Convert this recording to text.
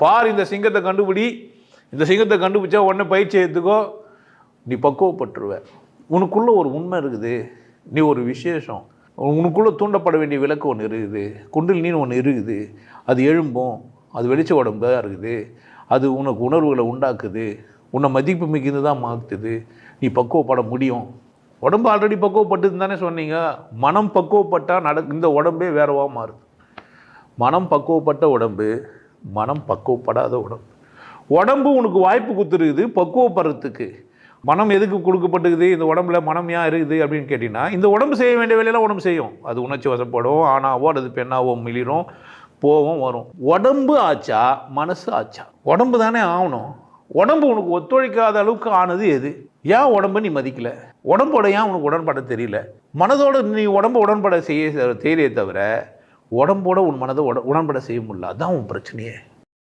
பார் இந்த சிங்கத்தை கண்டுபிடி, இந்த சிங்கத்தை கண்டுபிடிச்சா உடனே பயிற்சி எடுத்துக்கோ, நீ பக்குவப்பட்டுருவ. உனக்குள்ளே ஒரு உண்மை இருக்குது, நீ ஒரு விசேஷம், உனக்குள்ளே தூண்டப்பட வேண்டிய விளக்கு ஒன்று இருக்குது, குண்டலினின்னு ஒன்று இருக்குது, அது எழும்பும், அது வெளிச்ச உடம்பாக இருக்குது, அது உனக்கு உணர்வுகளை உண்டாக்குது, உன்னை மதிப்பு மிகுந்து தான் மாற்றுது, நீ பக்குவப்பட முடியும். உடம்பு ஆல்ரெடி பக்குவப்பட்டுன்னு தானே சொன்னீங்க. மனம் பக்குவப்பட்டால் இந்த உடம்பே வேறவா மாறுது. மனம் பக்குவப்பட்ட உடம்பு, மனம் பக்குவப்படாத உடம்பு. உடம்பு உனக்கு வாய்ப்பு கொடுத்துருக்குது பக்குவப்படுறதுக்கு. மனம் எதுக்கு கொடுக்கப்பட்டுக்குது, இந்த உடம்புல மனம் ஏன் இருக்குது அப்படின்னு கேட்டிங்கன்னா, இந்த உடம்பு செய்ய வேண்டிய வேலையெல்லாம் உடம்பு செய்யும். அது உணர்ச்சி வசப்படும், ஆணாவோ அல்லது பெண்ணாவோ மிளிரும், போவும் வரும். உடம்பு ஆச்சா மனசு ஆச்சா? உடம்பு தானே ஆகணும். உடம்பு உனக்கு ஒத்துழைக்காத அளவுக்கு ஆனது எது? ஏன் உடம்பு நீ மதிக்கல? உடம்போட ஏன் உனக்கு உடன்பட தெரியல? மனதோட நீ உடம்பு உடன்பட செய்ய தெரியலே தவிர உடம்போட உன் மனதை உடன்பட செய்ய முடியல. அதுதான் உன் பிரச்சனையே.